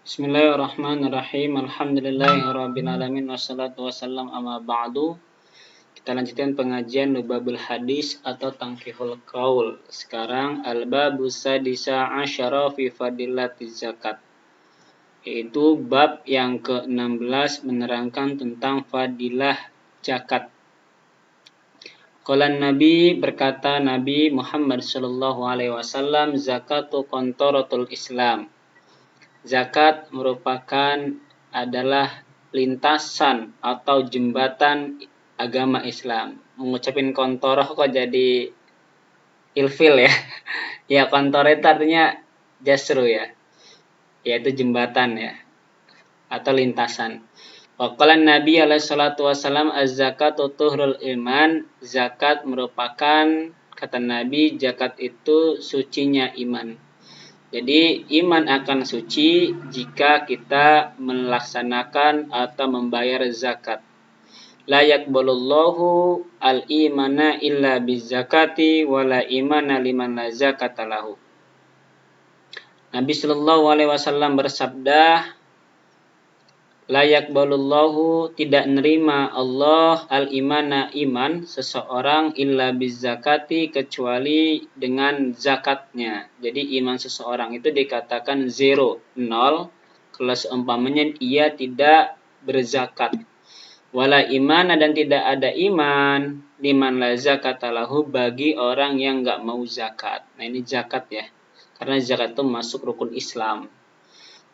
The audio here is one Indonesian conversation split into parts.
Bismillahirrahmanirrahim. Alhamdulillahirabbil alamin wassalatu wassalam amma ba'du. Kita lanjutkan pengajian Lubabul Hadis atau Tangkihul Qaul. Sekarang al-babu sadisa asyara fi fadilatiz zakat. Yaitu bab yang ke-16 menerangkan tentang fadilah zakat. Qala Nabi, berkata Nabi Muhammad sallallahu alaihi wasallam, zakatu qantaratul Islam. Zakat merupakan adalah lintasan atau jembatan agama Islam. Mengucapin kontoroh kok jadi ilfil ya. Ya, kontor itu artinya jasru ya. Yaitu jembatan ya. Atau lintasan. Wa qala Nabi alaihi salatu wasallam az-zakatu tuhrul iman. Zakat merupakan, kata Nabi, zakat itu sucinya iman. Jadi iman akan suci jika kita melaksanakan atau membayar zakat. La yaqbalullahu al-imana illa bizakati wa la imana liman la zakata lahu. Nabi sallallahu alaihi wasallam bersabda, la yaqbalullahu, tidak nerima Allah al-imana iman seseorang illa bizakati, kecuali dengan zakatnya. Jadi iman seseorang itu dikatakan 0, 0 kalau seumpamanya ia tidak berzakat. Wala imana, dan tidak ada iman liman la zakata lahu, bagi orang yang enggak mau zakat. Nah, ini zakat ya. Karena zakat itu masuk rukun Islam.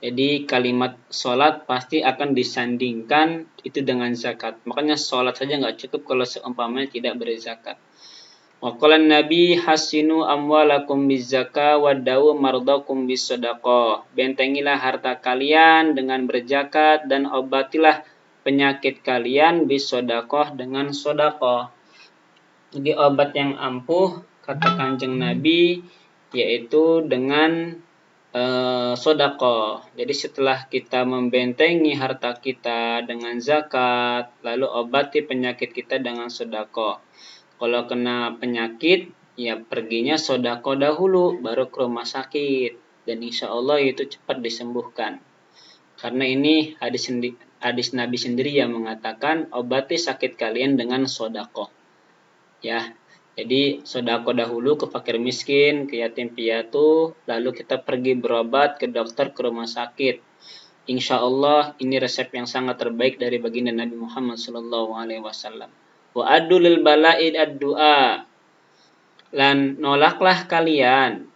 Jadi kalimat sholat pasti akan disandingkan itu dengan zakat. Makanya sholat saja nggak cukup kalau seumpamanya tidak berzakat. Wa qala Nabi hasinu amwalakum bizzaka wa dawu mardakum bisadaqah. Bentengilah harta kalian dengan berzakat dan obatilah penyakit kalian bisadaqah, dengan sedekah. Jadi obat yang ampuh, kata Kanjeng Nabi, yaitu dengan sedekah. Jadi setelah kita membentengi harta kita dengan zakat, lalu obati penyakit kita dengan sedekah. Kalau kena penyakit, ya perginya sedekah dahulu, baru ke rumah sakit, dan insya Allah itu cepat disembuhkan. Karena ini hadis Nabi sendiri yang mengatakan obati sakit kalian dengan sedekah. Ya. Jadi sedekah dahulu ke fakir miskin, ke yatim piatu, lalu kita pergi berobat ke dokter, ke rumah sakit. Insya Allah ini resep yang sangat terbaik dari baginda Nabi Muhammad sallallahu alaihi wasallam. Wa addu lil bala'id ad-du'a. Dan nolaklah kalian,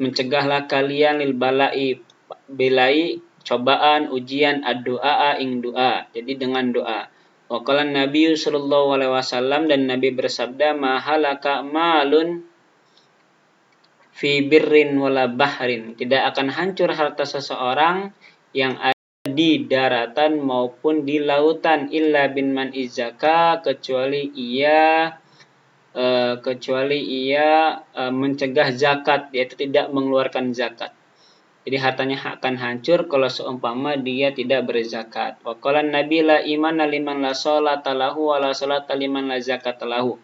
mencegahlah kalian lil bala'i, belai, cobaan, ujian, ad-du'a, ing doa. Jadi dengan doa. Wa qala Nabi sallallahu alaihi wasallam, dan Nabi bersabda, mahalaka malun fi birrin wala bahrin. Tidak akan hancur harta seseorang yang ada di daratan maupun di lautan, illa bin man izaka, kecuali ia mencegah zakat, yaitu tidak mengeluarkan zakat. Jadi hartanya akan hancur kalau seumpama dia tidak berzakat. Wa qala Nabi la imana liman la sholata lahu wa la sholata liman la zakata lahu.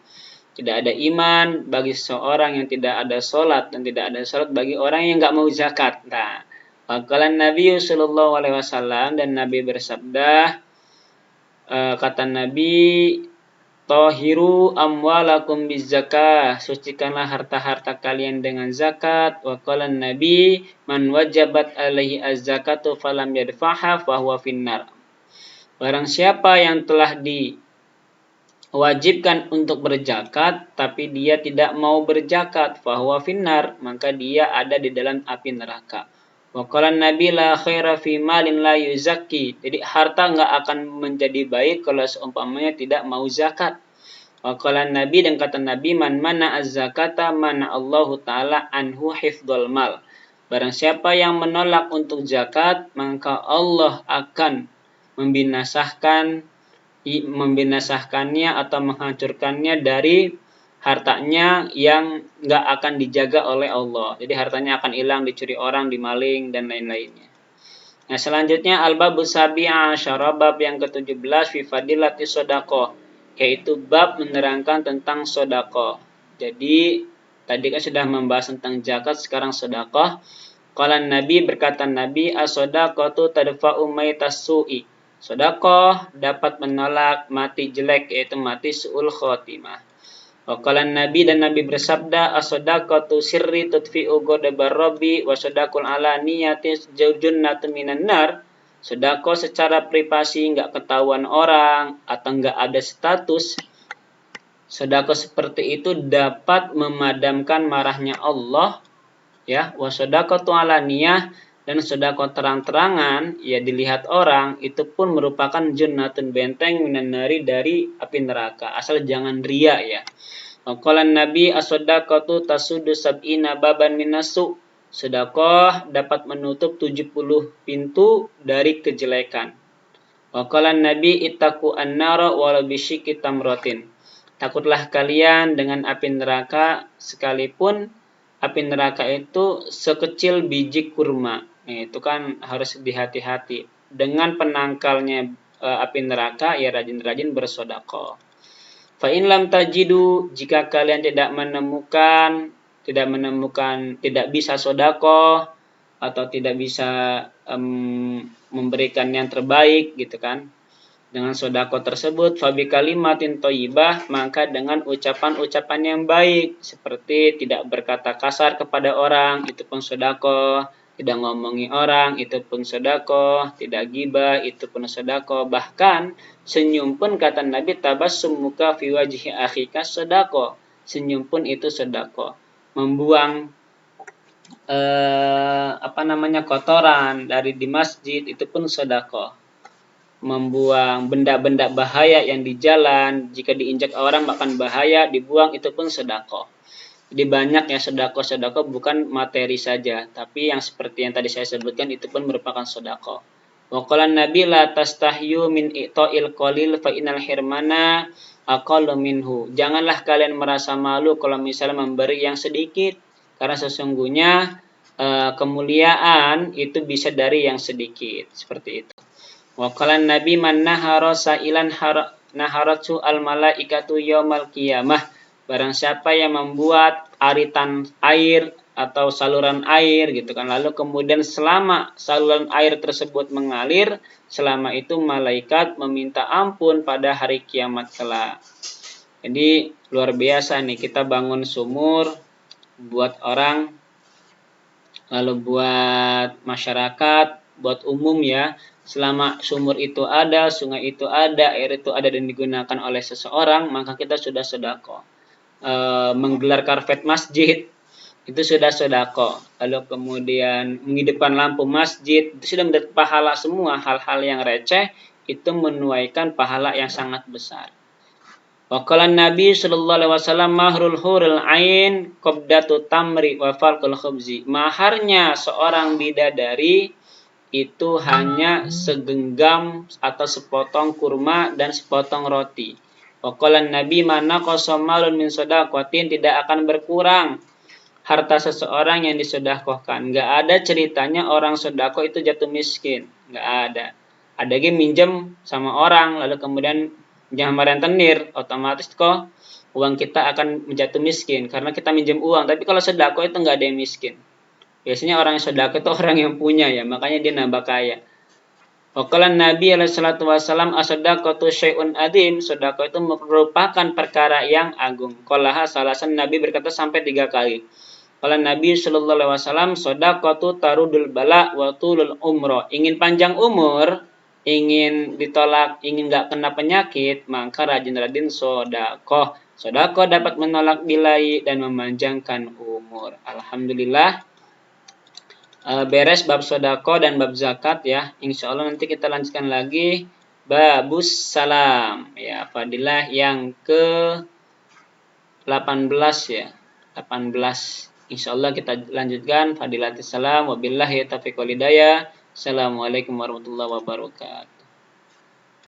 Tidak ada iman bagi seseorang yang tidak ada sholat, dan tidak ada sholat bagi orang yang enggak mau zakat. Nah, wa qala Nabi sallallahu alaihi wasallam, dan Nabi bersabda, kata Nabi, tahiru amwalakum bizzakah, sucikanlah harta-harta kalian dengan zakat. Wa qala Nabi, man wajabat alaihi az-zakatu falam yadfaha fahuwa finnar. Barang siapa yang telah diwajibkan untuk berzakat tapi dia tidak mau berzakat, fahuwa finnar, maka dia ada di dalam api neraka. Wa qala Nabi la khaira fi malin la yuzakki. Jadi harta enggak akan menjadi baik kalau seumpamanya tidak mau zakat. Wa qala Nabi, dan kata Nabi, man mana az-zakata mana Allahu taala anhu hifdzul mal. Barang siapa yang menolak untuk zakat, maka Allah akan membinasahkannya atau menghancurkannya dari hartanya yang enggak akan dijaga oleh Allah. Jadi hartanya akan hilang, dicuri orang, dimaling, dan lain-lainnya. Nah, selanjutnya al-babu sabi'a asyara, bab yang ke-17 fi fadilati shadaqah, yaitu bab menerangkan tentang sedekah. Jadi tadi kan sudah membahas tentang zakat, sekarang sedekah. Qala Nabi, berkata Nabi, as-shadaqatu tadfa'u maitas su'i. Sedekah dapat menolak mati jelek, yaitu mati su'ul khotimah. Qala Nabi, dan Nabi bersabda, as-shadaqatu sirri tudfi'u ghadabar rabbi wa sadaqul alaniyati junnatun minan nar. Sedekah secara privasi, enggak ketahuan orang atau enggak ada status, sedekah seperti itu dapat memadamkan marahnya Allah, ya. Wa sadaqatu alaniyah, dan sedekah terang-terangan, ya dilihat orang, itu pun merupakan junnatun, benteng, minan nari, dari api neraka, asal jangan riya, ya. Qala Nabi, as-shadaqatu tasudu sab'ina baban minasu. Sedekah dapat menutup 70 pintu dari kejelekan. Qala Nabi, ittaqu an-nara walau bisyikki tamratin. Takutlah kalian dengan api neraka sekalipun api neraka itu sekecil biji kurma. Itu kan harus dihati-hati. Dengan penangkalnya api neraka, ya rajin-rajin bersedekah. Fa in lam tajidu, jika kalian tidak bisa sedekah atau tidak bisa memberikan yang terbaik, gitu kan, dengan sedekah tersebut, fa bi kalimatin thayyibah, maka dengan ucapan-ucapan yang baik, seperti tidak berkata kasar kepada orang, itu pun sedekah. Tidak ngomongi orang, itu pun sedekah. Tidak ghibah, itu pun sedekah. Bahkan senyum pun, kata Nabi, tabassumuka fi wajhi akhika sedekah. Senyum pun itu sedekah. Membuang kotoran dari di masjid, itu pun sedekah. Membuang benda-benda bahaya yang di jalan, jika diinjak orang bahkan bahaya, dibuang, itu pun sedekah. Jadi banyak ya sedekah bukan materi saja, tapi yang seperti yang tadi saya sebutkan itu pun merupakan sedekah. Wa qala Nabi, la tastahyu min i'ta'il qalil fa innal hirmana aqallu minhu. Janganlah kalian merasa malu kalau misalnya memberi yang sedikit, karena sesungguhnya kemuliaan itu bisa dari yang sedikit, seperti itu. Wa qala Nabi, man nahara sa'ilan naharatu al malaikatu yaumal qiyamah. Barang siapa yang membuat aritan air atau saluran air, gitu kan, lalu kemudian selama saluran air tersebut mengalir, selama itu malaikat meminta ampun pada hari kiamat kelak. Jadi luar biasa nih, kita bangun sumur buat orang, lalu buat masyarakat, buat umum, ya. Selama sumur itu ada, sungai itu ada, air itu ada dan digunakan oleh seseorang, maka kita sudah sedekah. Menggelar karpet masjid, itu sudah sedekah. Lalu kemudian menghidupkan lampu masjid, itu sudah mendapat pahala semua. Hal-hal yang receh itu menuaikan pahala yang sangat besar. Wa qala Nabi sallallahu alaihi wasallam, mahrul hurul ain qabdatu tamri wa falqul khubzi. Maharnya seorang bidadari itu hanya segenggam atau sepotong kurma dan sepotong roti. Wa qala Nabi, mana qasamalun min shadaqatin, tidak akan berkurang harta seseorang yang disedekahkan. Enggak ada ceritanya orang sedekah itu jatuh miskin, enggak ada. Ada lagi minjem sama orang lalu kemudian jangan rentenir, otomatis kok uang kita akan menjatuh miskin karena kita minjem uang. Tapi kalau sedekah itu enggak ada yang miskin. Biasanya orang yang sedekah itu orang yang punya, ya, makanya dia nambah kaya. Waqala Nabi alaihi salatu wasallam, as-shadaqatu syai'un adzim. Sedekah itu merupakan perkara yang agung. Qalaha salasan, Nabi berkata sampai 3 kali. Qala Nabi sallallahu alaihi wasallam, shadaqatu tarudul bala wa tulul umrah. Ingin panjang umur, ingin ditolak, ingin enggak kena penyakit, maka rajin-rajin sedekah. Sedekah dapat menolak bilai dan memanjangkan umur. Alhamdulillah. Beres bab sedekah dan bab zakat, ya. Insya Allah nanti kita lanjutkan lagi babus salam, ya, fadilah yang ke 18, ya. 18. Insya Allah kita lanjutkan fadilatus salam. Wabillahi taufiq wal hidayah. Assalamualaikum warahmatullahi wabarakatuh.